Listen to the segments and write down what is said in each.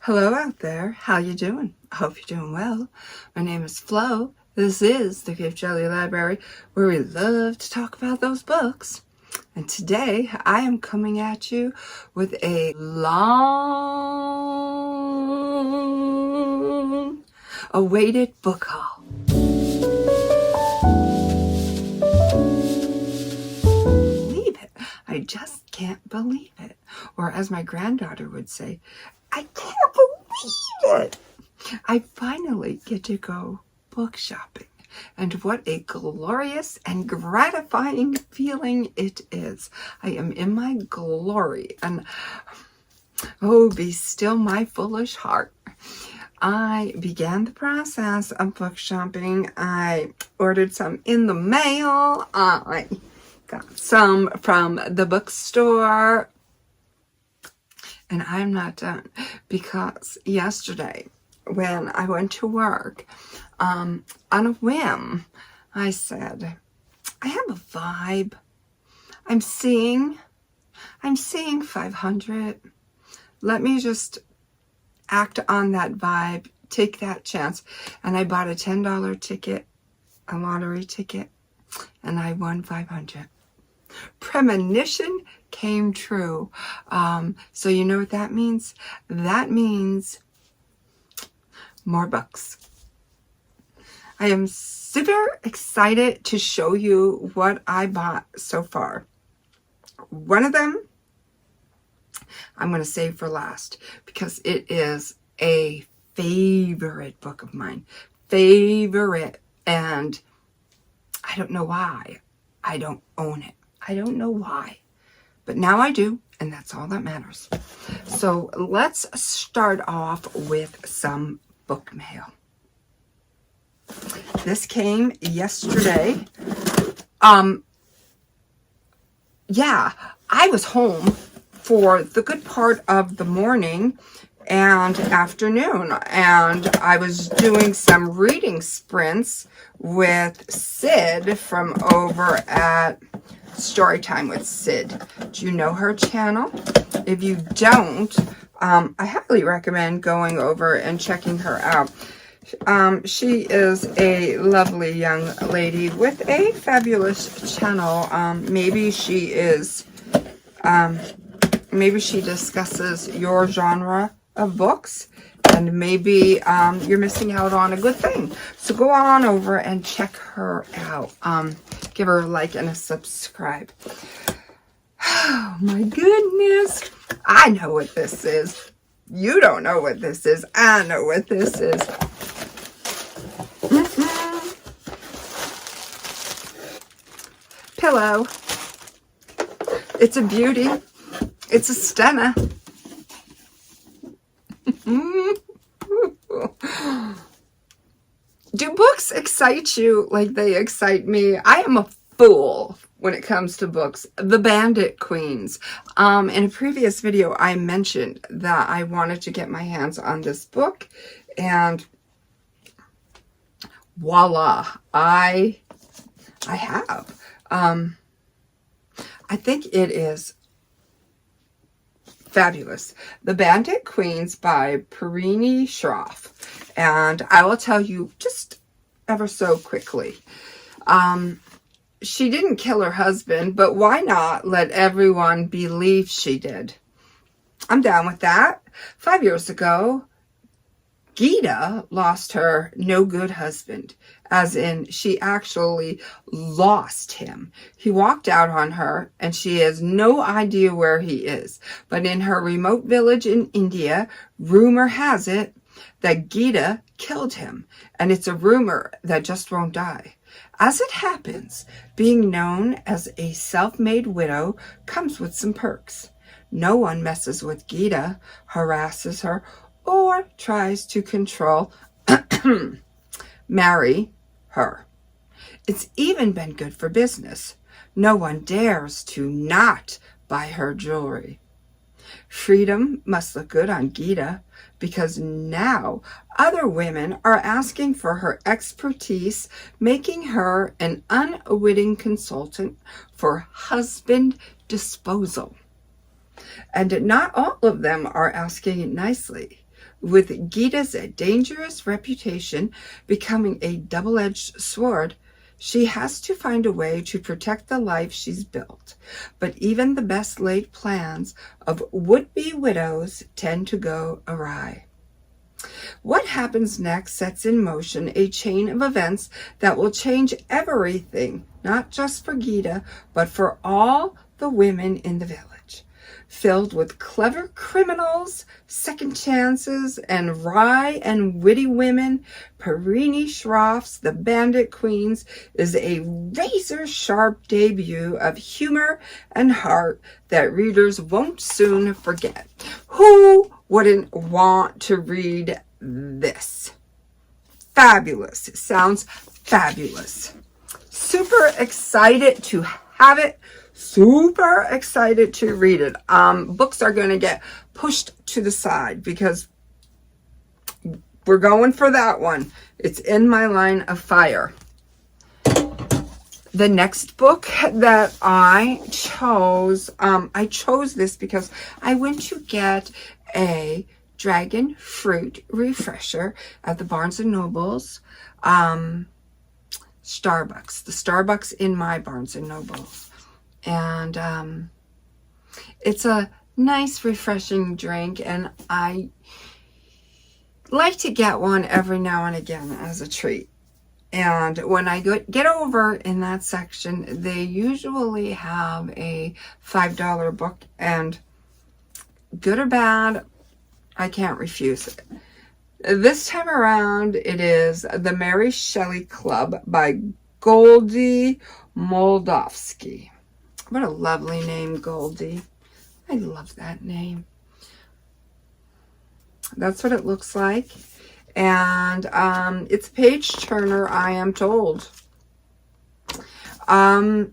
Hello out there. How you doing? I hope you're doing well. My name is Flo. This is the Gift Shelley Library, where we love to talk about those books. And today I am coming at you with a long awaited book haul. Believe it. I just can't believe it. Or as my granddaughter would say, I can't believe it. I finally get to go book shopping. And what a glorious and gratifying feeling it is. I am in my glory. And oh, be still my foolish heart. I began the process of book shopping. I ordered some in the mail. I got some from the bookstore. And I'm not done, because yesterday when I went to work, on a whim, I said, I have a vibe. I'm seeing 500. Let me just act on that vibe, take that chance. And I bought a $10 ticket, a lottery ticket, and I won 500. Premonition came true. So you know what that means? That means more books. I am super excited to show you what I bought so far. One of them I'm going to save for last because it is a favorite book of mine. Favorite. And I don't know why. I don't own it. I don't know why, but now I do, and that's all that matters. So let's start off with some book mail. This came yesterday. Yeah, I was home for the good part of the morning and afternoon, and I was doing some reading sprints with Sid from over at Storytime with Sid. Do you know her channel? If you don't, I highly recommend going over and checking her out. She is a lovely young lady with a fabulous channel. Maybe she discusses your genre of books, and maybe you're missing out on a good thing. So go on over and check her out. Give her a like and a subscribe. Oh my goodness. I know what this is. You don't know what this is. I know what this is. Pillow. It's a beauty. It's a stunner. Do books excite you like they excite me? I am a fool when it comes to books. The Bandit Queens. In a previous video, I mentioned that I wanted to get my hands on this book, and voila, I have. I think it is fabulous. The Bandit Queens by Perini Schroff. And I will tell you just ever so quickly. She didn't kill her husband, but why not let everyone believe she did? I'm down with that. 5 years ago, Gita lost her no good husband, as in she actually lost him. He walked out on her and she has no idea where he is. But in her remote village in India, rumor has it that Gita killed him, and it's a rumor that just won't die. As it happens, being known as a self-made widow comes with some perks. No one messes with Gita, harasses her, or tries to control, marry her. It's even been good for business. No one dares to not buy her jewelry. Freedom must look good on Gita, because now other women are asking for her expertise, making her an unwitting consultant for husband disposal. And not all of them are asking it nicely. With Gita's dangerous reputation becoming a double-edged sword, she has to find a way to protect the life she's built. But even the best laid plans of would-be widows tend to go awry. What happens next sets in motion a chain of events that will change everything, not just for Gita, but for all the women in the village. Filled with clever criminals, second chances, and wry and witty women, Perini Schroff's The Bandit Queens is a razor-sharp debut of humor and heart that readers won't soon forget. Who wouldn't want to read this? Fabulous. It sounds fabulous. Super excited to have it. Super excited to read it. Books are going to get pushed to the side because we're going for that one. It's in my line of fire. The next book that I chose this because I went to get a dragon fruit refresher at the Barnes & Noble's Starbucks. The Starbucks in my Barnes & Noble. And it's a nice refreshing drink, and I like to get one every now and again as a treat. And when I get over in that section, they usually have a $5 book, and good or bad, I can't refuse it. This time around, it is The Mary Shelley Club by Goldie Moldavsky. What a lovely name, Goldie. I love that name. That's what it looks like. And it's a page turner, I am told. New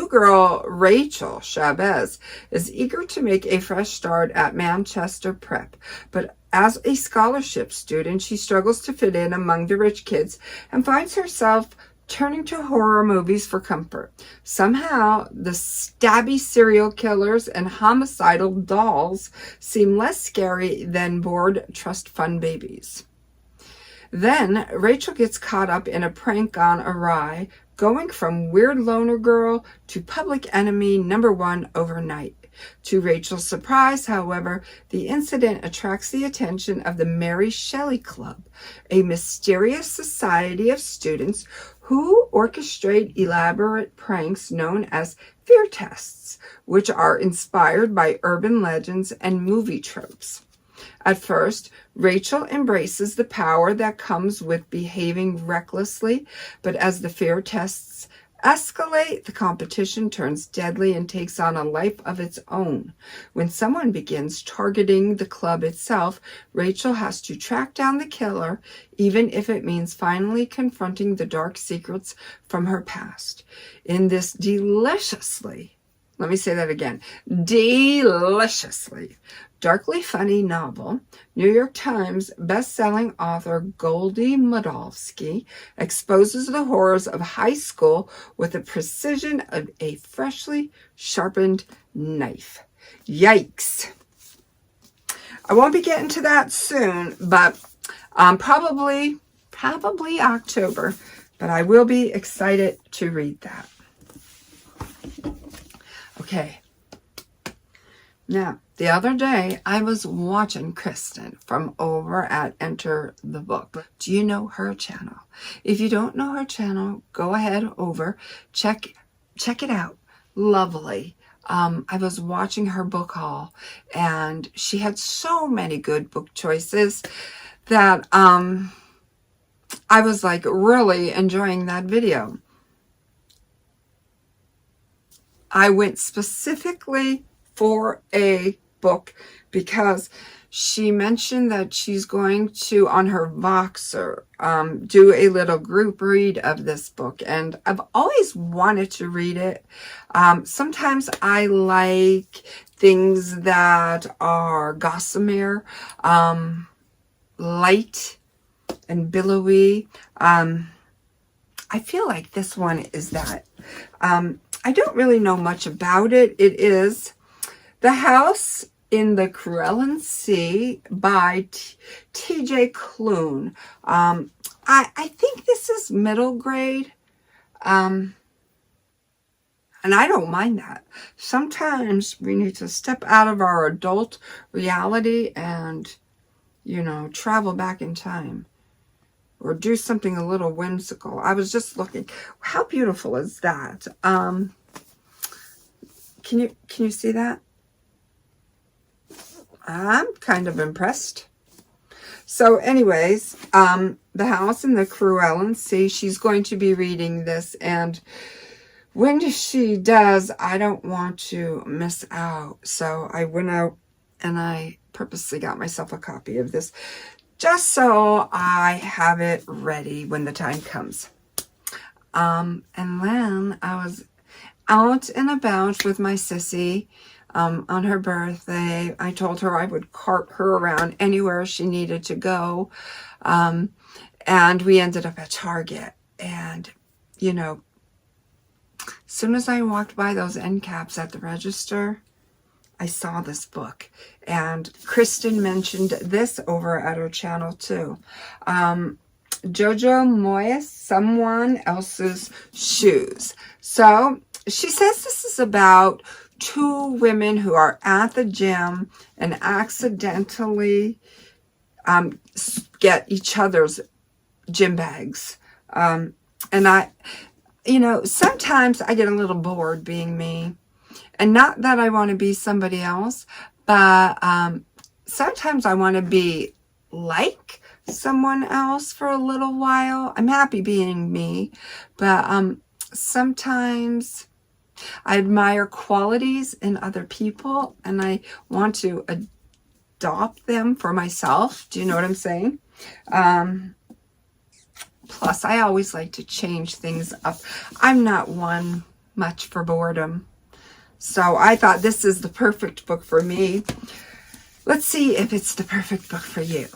girl Rachel Chavez is eager to make a fresh start at Manchester Prep, but as a scholarship student, she struggles to fit in among the rich kids and finds herself turning to horror movies for comfort. Somehow, the stabby serial killers and homicidal dolls seem less scary than bored trust fund babies. Then, Rachel gets caught up in a prank gone awry, going from weird loner girl to public enemy #1 overnight. To Rachel's surprise, however, the incident attracts the attention of the Mary Shelley Club, a mysterious society of students who orchestrate elaborate pranks known as fear tests, which are inspired by urban legends and movie tropes. At first, Rachel embraces the power that comes with behaving recklessly, but as the fear tests escalate, the competition turns deadly and takes on a life of its own. When someone begins targeting the club itself, Rachel has to track down the killer, even if it means finally confronting the dark secrets from her past. In this deliciously darkly funny novel, New York Times best-selling author Goldie Moldavsky exposes the horrors of high school with the precision of a freshly sharpened knife. Yikes. I won't be getting to that soon, but probably October, but I will be excited to read that. Okay. Now, the other day, I was watching Kristen from over at Enter the Book. Do you know her channel? If you don't know her channel, go ahead over, check it out. Lovely. I was watching her book haul, and she had so many good book choices that I was like really enjoying that video. I went specifically for a book because she mentioned that she's going to, on her Voxer, do a little group read of this book. And I've always wanted to read it. Sometimes I like things that are gossamer, light and billowy. I feel like this one is that. I don't really know much about it. It is, the house in the Cerulean Sea by T.J. Klune. I think this is middle grade. And I don't mind that. Sometimes we need to step out of our adult reality and, you know, travel back in time. Or do something a little whimsical. I was just looking. How beautiful is that? Can you see that? I'm kind of impressed. So anyways, The House in the Cerulean Sea, she's going to be reading this, and when she does, I don't want to miss out. So I went out and I purposely got myself a copy of this, just so I have it ready when the time comes. And then I was out and about with my sissy on her birthday. I told her I would cart her around anywhere she needed to go. And we ended up at Target. And, you know, as soon as I walked by those end caps at the register, I saw this book. And Kristen mentioned this over at her channel too. Jojo Moyes, Someone Else's Shoes. So she says this is about two women who are at the gym and accidentally get each other's gym bags. And I, you know, sometimes I get a little bored being me. And not that I want to be somebody else, but sometimes I want to be like someone else for a little while. I'm happy being me, but sometimes I admire qualities in other people and I want to adopt them for myself. Do you know what I'm saying? Plus, I always like to change things up. I'm not one much for boredom. So I thought this is the perfect book for me. Let's see if it's the perfect book for you.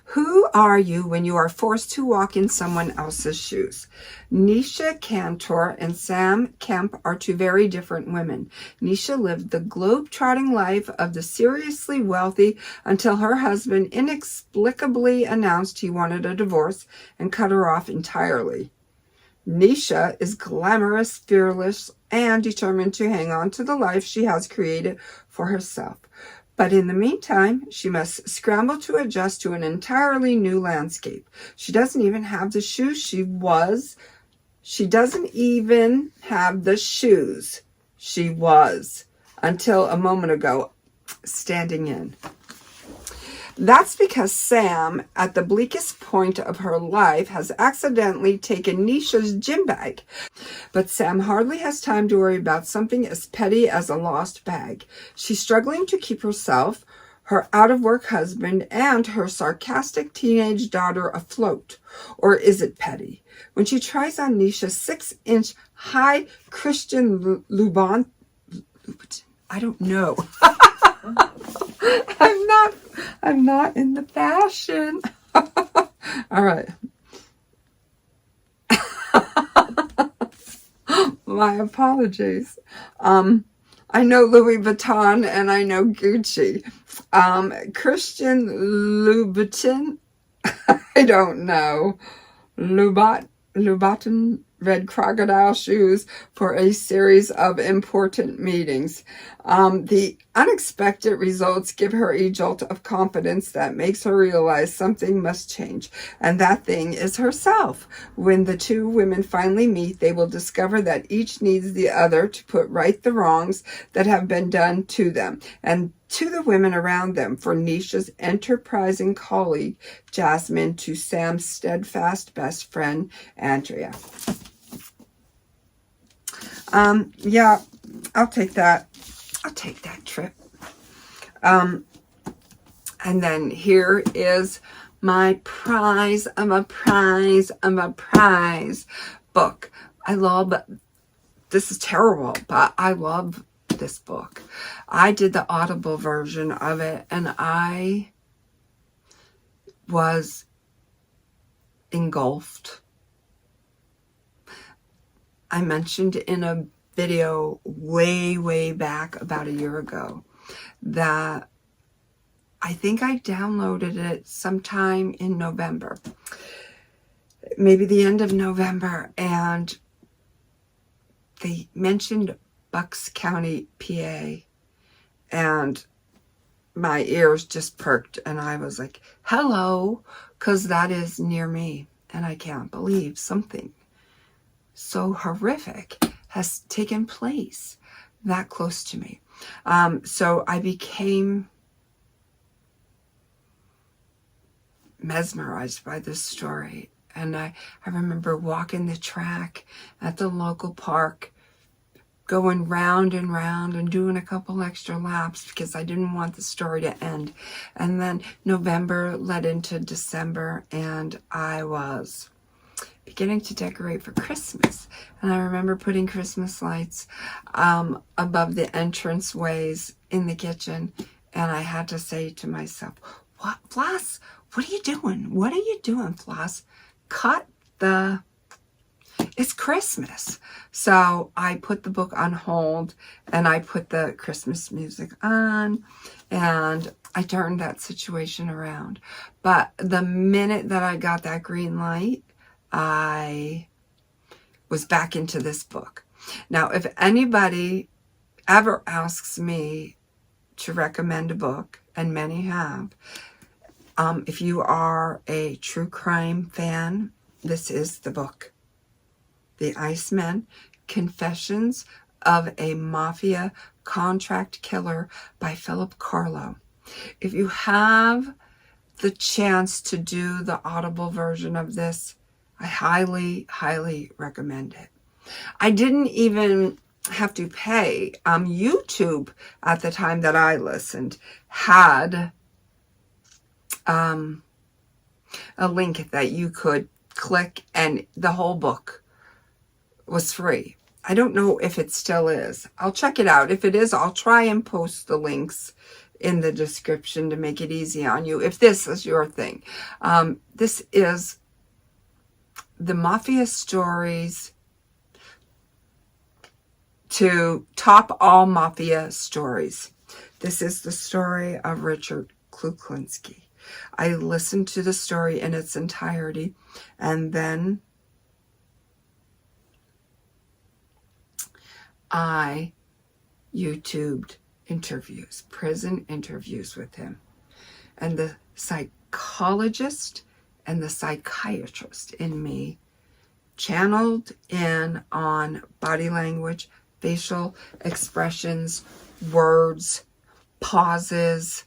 Who are you when you are forced to walk in someone else's shoes? Nisha Cantor and Sam Kemp are two very different women. Nisha lived the globe-trotting life of the seriously wealthy until her husband inexplicably announced he wanted a divorce and cut her off entirely. Nisha is glamorous, fearless, and determined to hang on to the life she has created for herself. But in the meantime, she must scramble to adjust to an entirely new landscape. She doesn't even have the shoes she doesn't even have the shoes she was until a moment ago standing in. That's because Sam, at the bleakest point of her life, has accidentally taken Nisha's gym bag. But Sam hardly has time to worry about something as petty as a lost bag. She's struggling to keep herself, her out-of-work husband, and her sarcastic teenage daughter afloat. Or is it petty? When she tries on Nisha's 6-inch high Christian Louboutin, I don't know. I'm not in the fashion. All right. My apologies. I know Louis Vuitton and I know Gucci. Christian Louboutin, I don't know. Louboutin red crocodile shoes for a series of important meetings. The unexpected results give her a jolt of confidence that makes her realize something must change, and that thing is herself. When the two women finally meet, they will discover that each needs the other to put right the wrongs that have been done to them and to the women around them. For Nisha's enterprising colleague, Jasmine, to Sam's steadfast best friend, Andrea. Yeah, I'll take that. I'll take that trip. And then here is my prize of a prize book. This is terrible, but I love this book. I did the Audible version of it, and I was engulfed. I mentioned in a video way back about a year ago that I think I downloaded it sometime in November, maybe the end of November, and they mentioned Bucks County, PA, and my ears just perked, and I was like, hello, because that is near me, and I can't believe something so horrific has taken place that close to me. So I became mesmerized by this story. And I remember walking the track at the local park, going round and round and doing a couple extra laps because I didn't want the story to end. And then November led into December, and I was beginning to decorate for Christmas. And I remember putting Christmas lights above the entranceways in the kitchen. And I had to say to myself, what, Floss? What are you doing? What are you doing, Floss? Cut the... It's Christmas. So I put the book on hold, and I put the Christmas music on, and I turned that situation around. But the minute that I got that green light, I was back into this book. Now, if anybody ever asks me to recommend a book, and many have, if you are a true crime fan, this is the book. The Iceman, Confessions of a Mafia Contract Killer by Philip Carlo. If you have the chance to do the Audible version of this, I highly, highly recommend it. I didn't even have to pay. YouTube, at the time that I listened, had a link that you could click, and the whole book was free. I don't know if it still is. I'll check it out. If it is, I'll try and post the links in the description to make it easy on you, if this is your thing. This is the Mafia stories to top all Mafia stories. This is the story of Richard Kuklinski. I listened to the story in its entirety, and then I YouTubed interviews, prison interviews with him. And the psychologist and the psychiatrist in me channeled in on body language, facial expressions, words, pauses,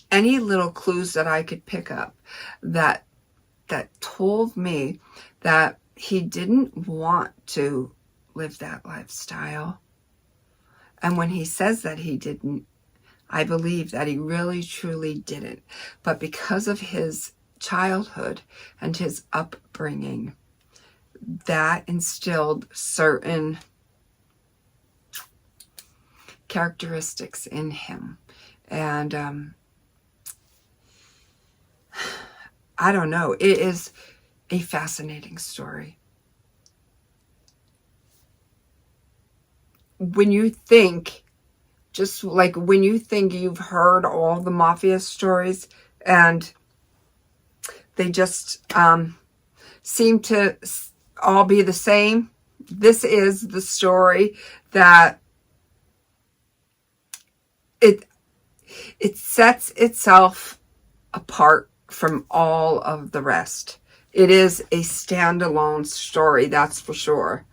any little clues that I could pick up that told me that he didn't want to live that lifestyle. And when he says that he didn't, I believe that he really, truly didn't. But because of his childhood and his upbringing, that instilled certain characteristics in him. And I don't know. It is a fascinating story. When you think, just like when you think you've heard all the Mafia stories and they just seem to all be the same, this is the story that it sets itself apart from all of the rest. It is a standalone story, that's for sure.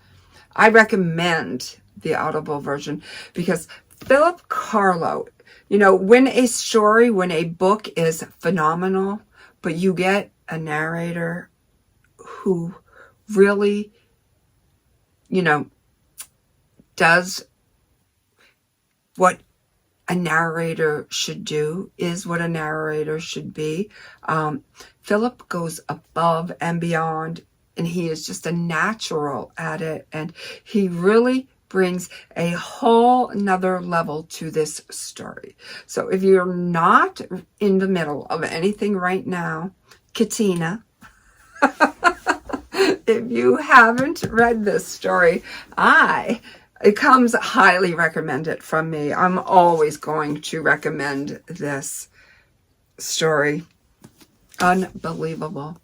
I recommend the Audible version because Philip Carlo, you know, when a book is phenomenal, but you get a narrator who really, you know, does what a narrator should do, is what a narrator should be. Philip goes above and beyond, and he is just a natural at it. And he really brings a whole nother level to this story. So if you're not in the middle of anything right now, Katina, if you haven't read this story, I It comes highly recommended from me. I'm always going to recommend this story. Unbelievable.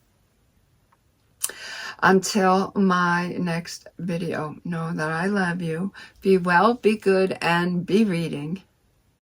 Until my next video, know that I love you. Be well, be good, and be reading.